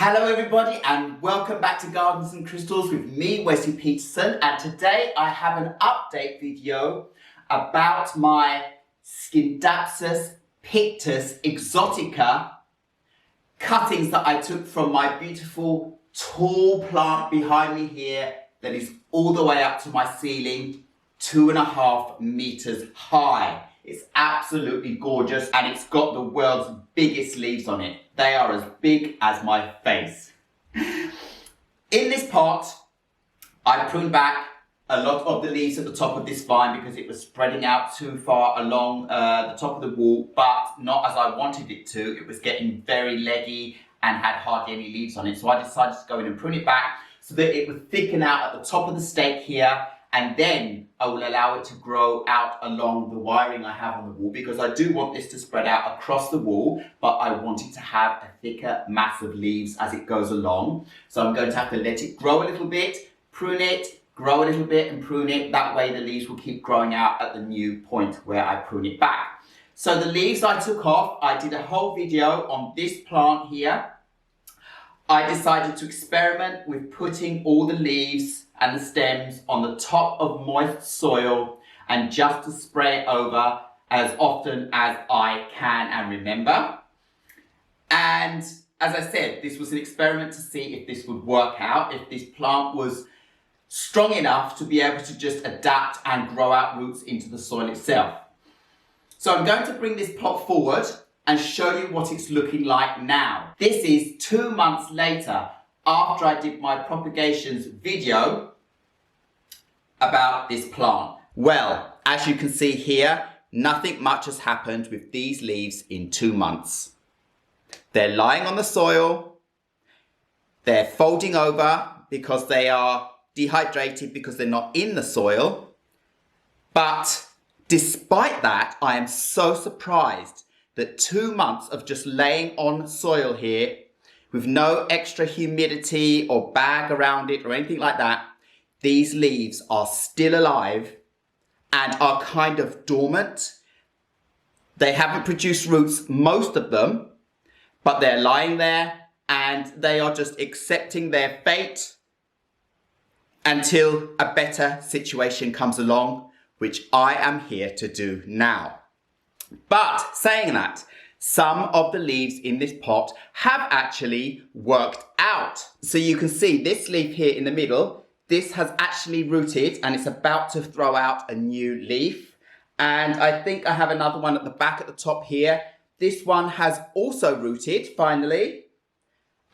Hello everybody and welcome back to Gardens and Crystals with me, Wesley Peterson, and today I have an update video about my Scindapsus pictus Exotica cuttings that I took from my beautiful tall plant behind me here that is all the way up to my ceiling, 2.5 meters high. It's absolutely gorgeous and it's got the world's biggest leaves on it. They are as big as my face. In this pot, I pruned back a lot of the leaves at the top of this vine because it was spreading out too far along the top of the wall, but not as I wanted it to. It was getting very leggy and had hardly any leaves on it. So I decided to go in and prune it back so that it would thicken out at the top of the stake here, and then I will allow it to grow out along the wiring I have on the wall, because I do want this to spread out across the wall, but I want it to have a thicker mass of leaves as it goes along. So I'm going to have to let it grow a little bit, prune it, grow a little bit and prune it. That way the leaves will keep growing out at the new point where I prune it back. So the leaves I took off, I did a whole video on this plant here. I decided to experiment with putting all the leaves and the stems on the top of moist soil and just to spray it over as often as I can and remember. And as I said, this was an experiment to see if this would work out, if this plant was strong enough to be able to just adapt and grow out roots into the soil itself. So I'm going to bring this pot forward and show you what it's looking like now. This is 2 months later after I did my propagations video about this plant. Well, as you can see here, nothing much has happened with these leaves in 2 months. They're lying on the soil, they're folding over because they are dehydrated because they're not in the soil. But despite that, I am so surprised that 2 months of just laying on soil here with no extra humidity or bag around it or anything like that, these leaves are still alive and are kind of dormant. They haven't produced roots, most of them, but they're lying there and they are just accepting their fate until a better situation comes along, which I am here to do now. But saying that, some of the leaves in this pot have actually worked out. So you can see this leaf here in the middle, this has actually rooted and it's about to throw out a new leaf. And I think I have another one at the back at the top here. This one has also rooted finally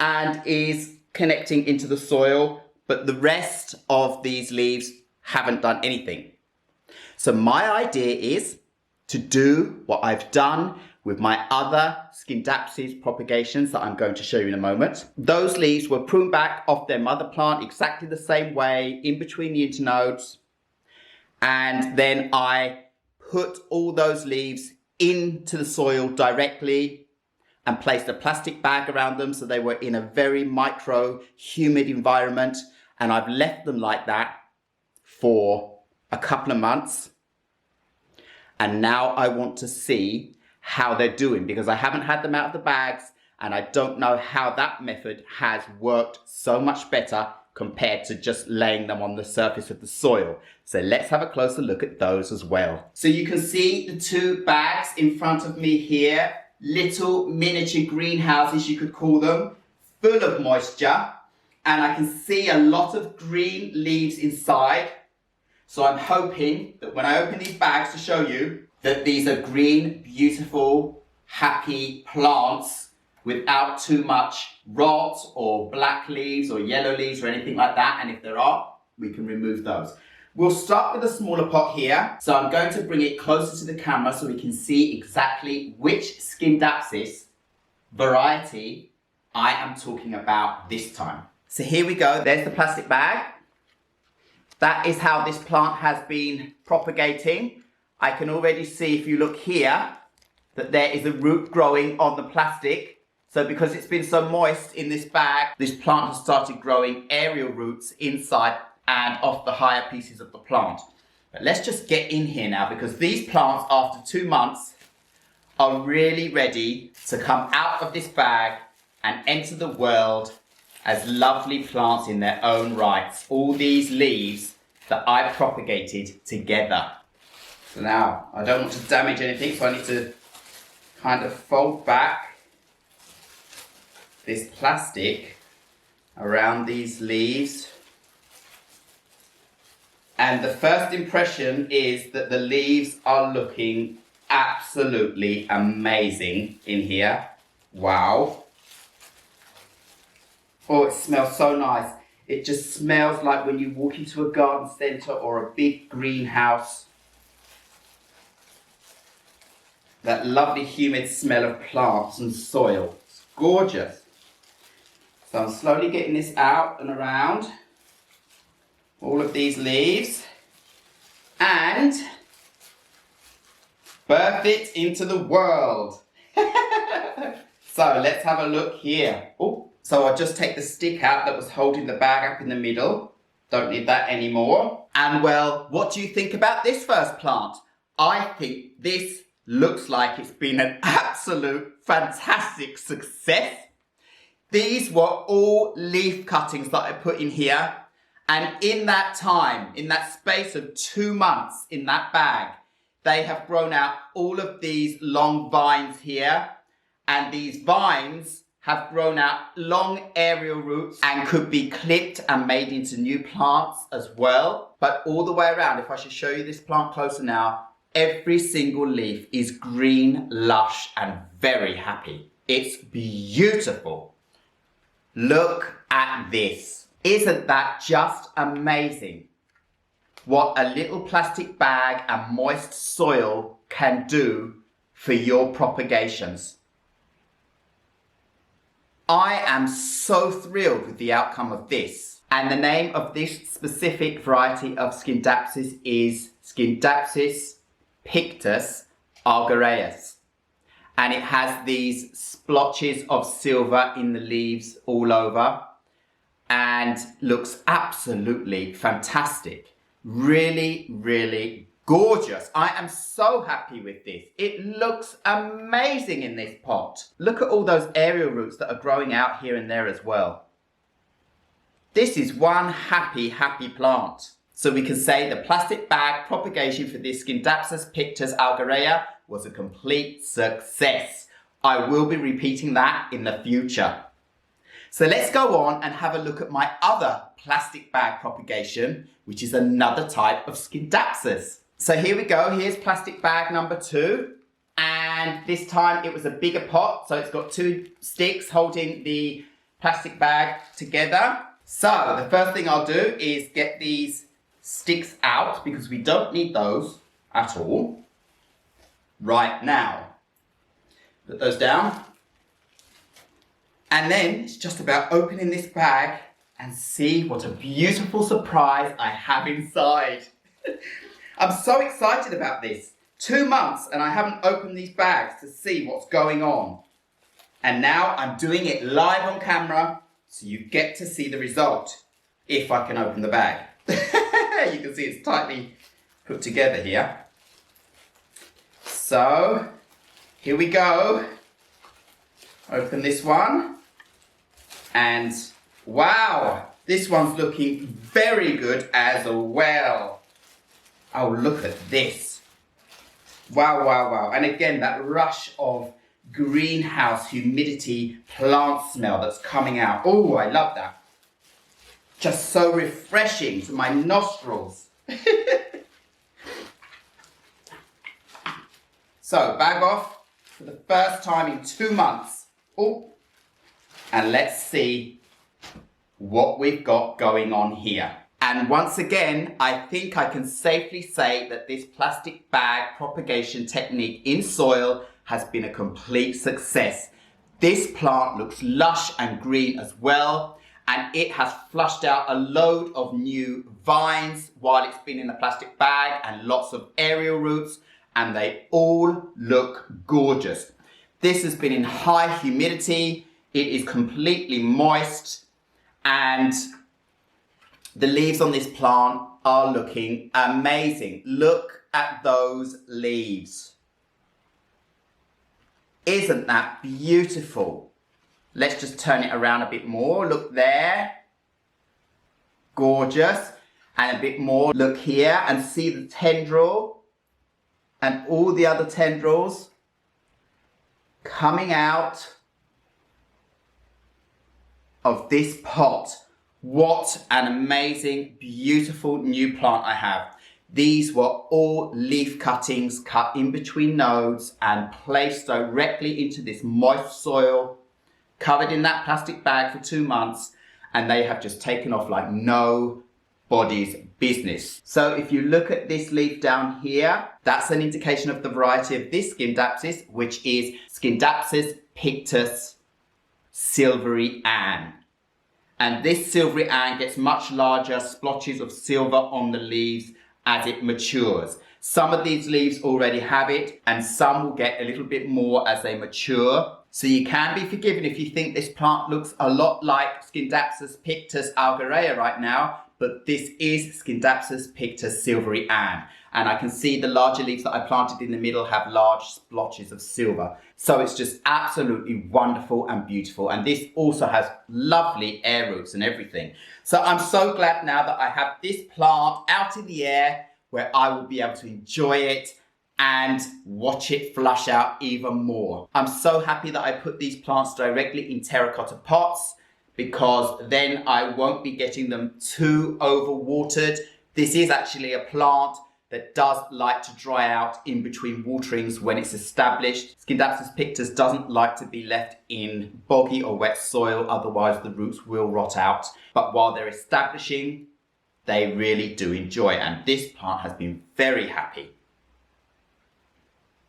and is connecting into the soil, but the rest of these leaves haven't done anything. So my idea is to do what I've done with my other Scindapsus propagations that I'm going to show you in a moment. Those leaves were pruned back off their mother plant exactly the same way, in between the internodes. And then I put all those leaves into the soil directly and placed a plastic bag around them so they were in a very micro humid environment. And I've left them like that for a couple of months. And now I want to see how they're doing, because I haven't had them out of the bags and I don't know how that method has worked so much better compared to just laying them on the surface of the soil. So let's have a closer look at those as well. So you can see the 2 bags in front of me here, little miniature greenhouses you could call them, full of moisture, and I can see a lot of green leaves inside. So I'm hoping that when I open these bags to show you that these are green, beautiful, happy plants without too much rot or black leaves or yellow leaves or anything like that. And if there are, we can remove those. We'll start with a smaller pot here. So I'm going to bring it closer to the camera so we can see exactly which Scindapsus variety I am talking about this time. So here we go. There's the plastic bag. That is how this plant has been propagating. I can already see, if you look here, that there is a root growing on the plastic. So because it's been so moist in this bag, this plant has started growing aerial roots inside and off the higher pieces of the plant. But let's just get in here now, because these plants, after 2 months, are really ready to come out of this bag and enter the world as lovely plants in their own rights. All these leaves that I propagated together. So now, I don't want to damage anything, so I need to kind of fold back this plastic around these leaves. And the first impression is that the leaves are looking absolutely amazing in here. Wow. Oh, it smells so nice. It just smells like when you walk into a garden centre or a big greenhouse. That lovely humid smell of plants and soil. It's gorgeous. So I'm slowly getting this out and around all of these leaves and birth it into the world. So let's have a look here. Oh, so I'll just take the stick out that was holding the bag up in the middle. Don't need that anymore. And well, what do you think about this first plant? I think this looks like it's been an absolute fantastic success. These were all leaf cuttings that I put in here. And in that time, in that space of 2 months in that bag, they have grown out all of these long vines here. And these vines have grown out long aerial roots and could be clipped and made into new plants as well. But all the way around, if I should show you this plant closer now, every single leaf is green, lush, and very happy. It's beautiful. Look at this. Isn't that just amazing? What a little plastic bag and moist soil can do for your propagations. I am so thrilled with the outcome of this. And the name of this specific variety of Scindapsus is Scindapsus pictus Argyraeus. And it has these splotches of silver in the leaves all over and looks absolutely fantastic. Really, really gorgeous. I am so happy with this. It looks amazing in this pot. Look at all those aerial roots that are growing out here and there as well. This is one happy, happy plant. So we can say the plastic bag propagation for this Scindapsus pictus Argyraeus was a complete success. I will be repeating that in the future. So let's go on and have a look at my other plastic bag propagation, which is another type of Scindapsus. So here we go, here's plastic bag number 2. And this time it was a bigger pot, so it's got 2 sticks holding the plastic bag together. So the first thing I'll do is get these sticks out because we don't need those at all right now. Put those down. And then it's just about opening this bag and see what a beautiful surprise I have inside. I'm so excited about this. 2 months and I haven't opened these bags to see what's going on. And now I'm doing it live on camera so you get to see the result if I can open the bag. You can see it's tightly put together here. So here we go. Open this one. And wow, this one's looking very good as well. Oh, look at this. Wow, wow, wow. And again, that rush of greenhouse humidity plant smell that's coming out. Oh, I love that. Just so refreshing to my nostrils. So, bag off for the first time in 2 months. Oh. And let's see what we've got going on here. And once again, I think I can safely say that this plastic bag propagation technique in soil has been a complete success. This plant looks lush and green as well, and it has flushed out a load of new vines while it's been in the plastic bag and lots of aerial roots, and they all look gorgeous. This has been in high humidity. It is completely moist and the leaves on this plant are looking amazing. Look at those leaves. Isn't that beautiful? Let's just turn it around a bit more. Look there. Gorgeous. And a bit more. Look here and see the tendril and all the other tendrils coming out of this pot. What an amazing, beautiful new plant I have. These were all leaf cuttings cut in between nodes and placed directly into this moist soil, covered in that plastic bag for 2 months, and they have just taken off like nobody's business. So if you look at this leaf down here, that's an indication of the variety of this Scindapsus, which is Scindapsus pictus Silvery. And this Silvery gets much larger splotches of silver on the leaves as it matures. Some of these leaves already have it, and some will get a little bit more as they mature. So you can be forgiven if you think this plant looks a lot like Scindapsus pictus Argyraeus right now, but this is Scindapsus pictus Silvery. And I can see the larger leaves that I planted in the middle have large splotches of silver. So it's just absolutely wonderful and beautiful. And this also has lovely air roots and everything. So I'm so glad now that I have this plant out in the air where I will be able to enjoy it and watch it flush out even more. I'm so happy that I put these plants directly in terracotta pots, because then I won't be getting them too overwatered. This is actually a plant that does like to dry out in between waterings when it's established. Scindapsus pictus doesn't like to be left in boggy or wet soil, otherwise the roots will rot out. But while they're establishing, they really do enjoy it, and this plant has been very happy.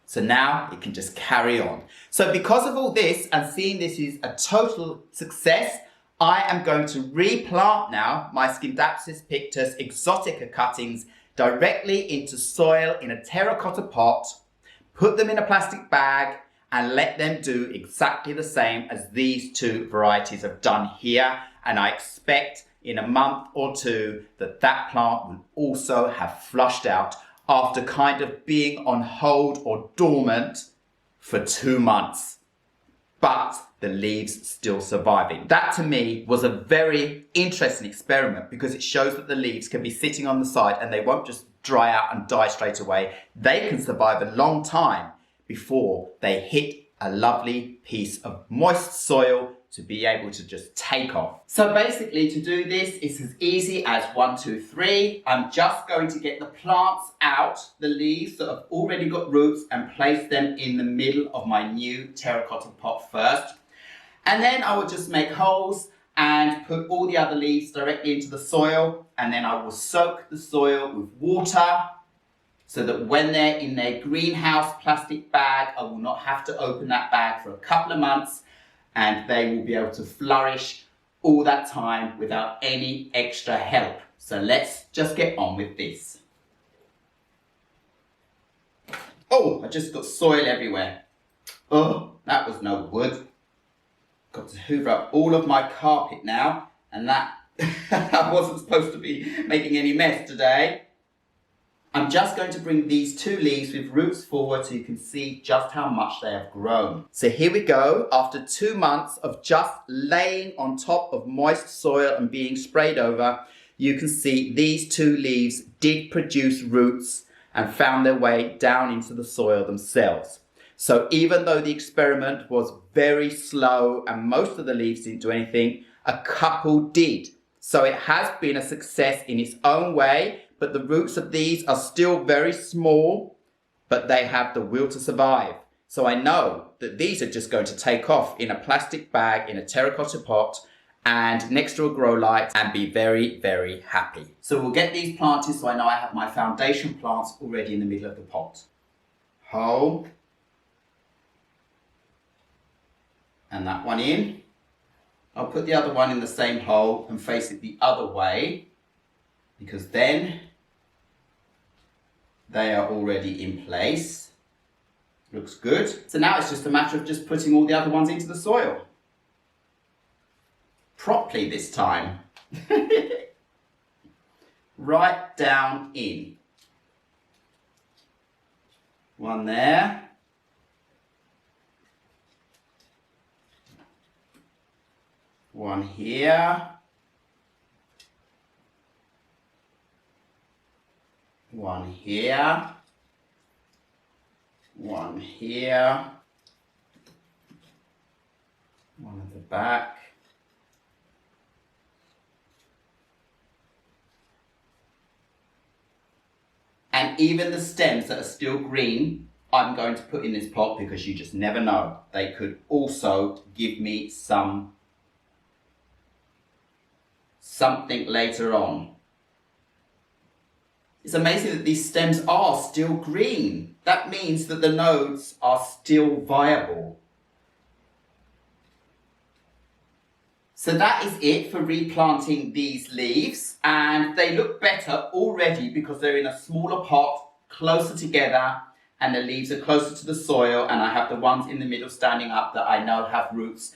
So now it can just carry on. So because of all this and seeing this is a total success, I am going to replant now my Scindapsus pictus Exotica cuttings directly into soil in a terracotta pot, put them in a plastic bag, and let them do exactly the same as these two varieties have done here. And I expect in a month or two that that plant will also have flushed out after kind of being on hold or dormant for 2 months. But the leaves still surviving. That to me was a very interesting experiment, because it shows that the leaves can be sitting on the side and they won't just dry out and die straight away. They can survive a long time before they hit a lovely piece of moist soil to be able to just take off. So basically to do this, it's as easy as 1, 2, 3. I'm just going to get the plants out, the leaves that have already got roots, and place them in the middle of my new terracotta pot first. And then I will just make holes and put all the other leaves directly into the soil, and then I will soak the soil with water so that when they're in their greenhouse plastic bag, I will not have to open that bag for a couple of months, and they will be able to flourish all that time without any extra help. So let's just get on with this. Oh, I just got soil everywhere. Oh, that was no good. Got to hoover up all of my carpet now, and that I wasn't supposed to be making any mess today. I'm just going to bring these 2 leaves with roots forward so you can see just how much they have grown. So here we go. After 2 months of just laying on top of moist soil and being sprayed over, you can see these 2 leaves did produce roots and found their way down into the soil themselves. So even though the experiment was very slow and most of the leaves didn't do anything, a couple did. So it has been a success in its own way, but the roots of these are still very small, but they have the will to survive. So I know that these are just going to take off in a plastic bag in a terracotta pot and next to a grow light and be very, very happy. So we'll get these planted so I know I have my foundation plants already in the middle of the pot. Hole. And that one in. I'll put the other one in the same hole and face it the other way, because then they are already in place. Looks good. So now it's just a matter of just putting all the other ones into the soil. Properly this time. Right down in. One there. one here, one here, one here, one at the back, and even the stems that are still green, I'm going to put in this pot because you just never know. They could also give me something later on. It's amazing that these stems are still green. That means that the nodes are still viable. So that is it for replanting these leaves, and they look better already because they're in a smaller pot, closer together, and the leaves are closer to the soil, and I have the ones in the middle standing up that I know have roots.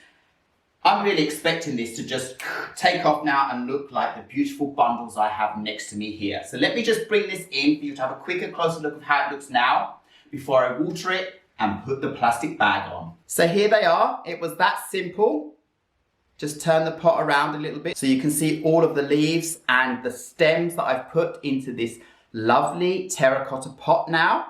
I'm really expecting this to just take off now and look like the beautiful bundles I have next to me here. So let me just bring this in for you to have a quicker, closer look of how it looks now before I water it and put the plastic bag on. So here they are. It was that simple. Just turn the pot around a little bit so you can see all of the leaves and the stems that I've put into this lovely terracotta pot now.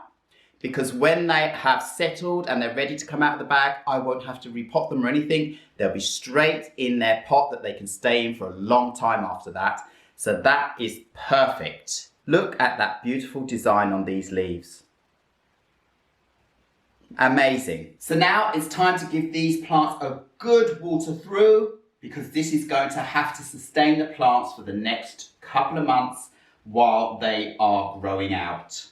Because when they have settled and they're ready to come out of the bag, I won't have to repot them or anything. They'll be straight in their pot that they can stay in for a long time after that. So that is perfect. Look at that beautiful design on these leaves. Amazing. So now it's time to give these plants a good water through, because this is going to have to sustain the plants for the next couple of months while they are growing out.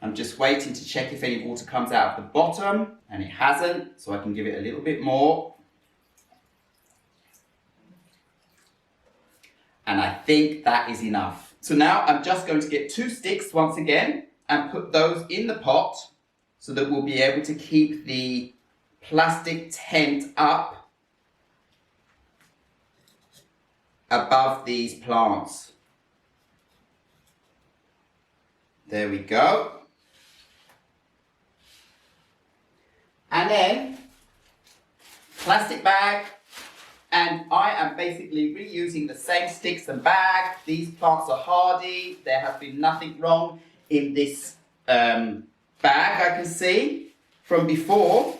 I'm just waiting to check if any water comes out of the bottom, and it hasn't, so I can give it a little bit more. And I think that is enough. So now I'm just going to get 2 sticks once again and put those in the pot so that we'll be able to keep the plastic tent up above these plants. There we go. And then, plastic bag, and I am basically reusing the same sticks and bag. These plants are hardy. There has been nothing wrong in this bag, I can see, from before,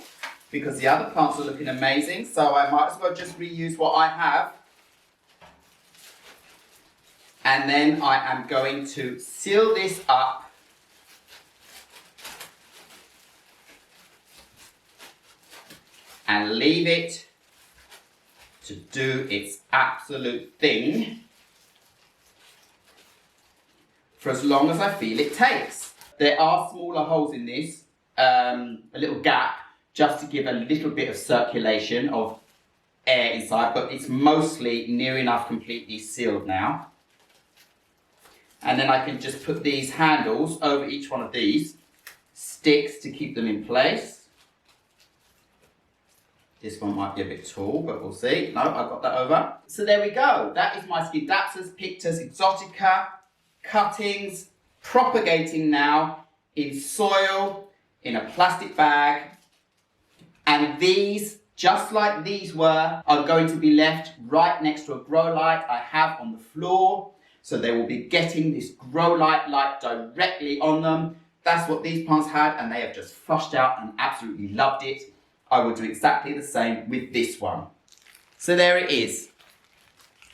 because the other plants are looking amazing. So I might as well just reuse what I have. And then I am going to seal this up and leave it to do its absolute thing for as long as I feel it takes. There are smaller holes in this, a little gap, just to give a little bit of circulation of air inside, but it's mostly near enough completely sealed now. And then I can just put these handles over each one of these sticks to keep them in place. This one might be a bit tall, but we'll see. No, I've got that over. So there we go. That is my Scindapsus pictus Exotica cuttings, propagating now in soil, in a plastic bag. And these, just like these were, are going to be left right next to a grow light I have on the floor. So they will be getting this grow light directly on them. That's what these plants had, and they have just flushed out and absolutely loved it. I will do exactly the same with this one. So there it is,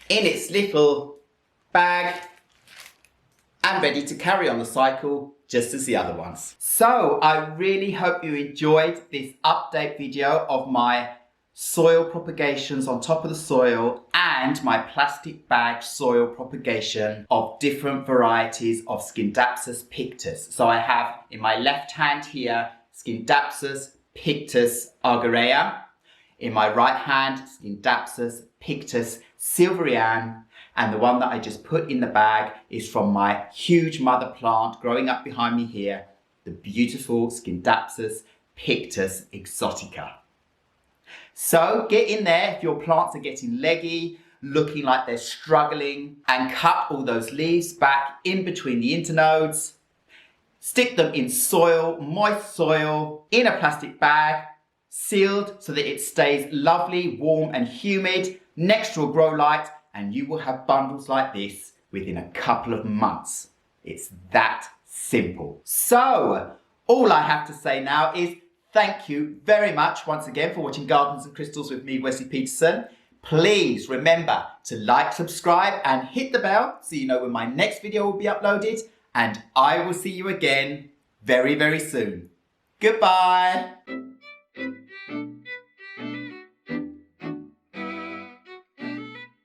in its little bag and ready to carry on the cycle just as the other ones. So I really hope you enjoyed this update video of my soil propagations on top of the soil and my plastic bag soil propagation of different varieties of Scindapsus pictus. So I have in my left hand here Scindapsus pictus Argyraeus, in my right hand Scindapsus pictus Silvery, and the one that I just put in the bag is from my huge mother plant growing up behind me here, the beautiful Scindapsus pictus Exotica. So get in there if your plants are getting leggy, looking like they're struggling, and cut all those leaves back in between the internodes. Stick them in soil, moist soil, in a plastic bag, sealed so that it stays lovely, warm and humid next to a grow light, and you will have bundles like this within a couple of months. It's that simple. So, all I have to say now is thank you very much once again for watching Gardens and Crystals with me, Wesley Peterson. Please remember to like, subscribe and hit the bell so you know when my next video will be uploaded, and I will see you again very, very soon. Goodbye.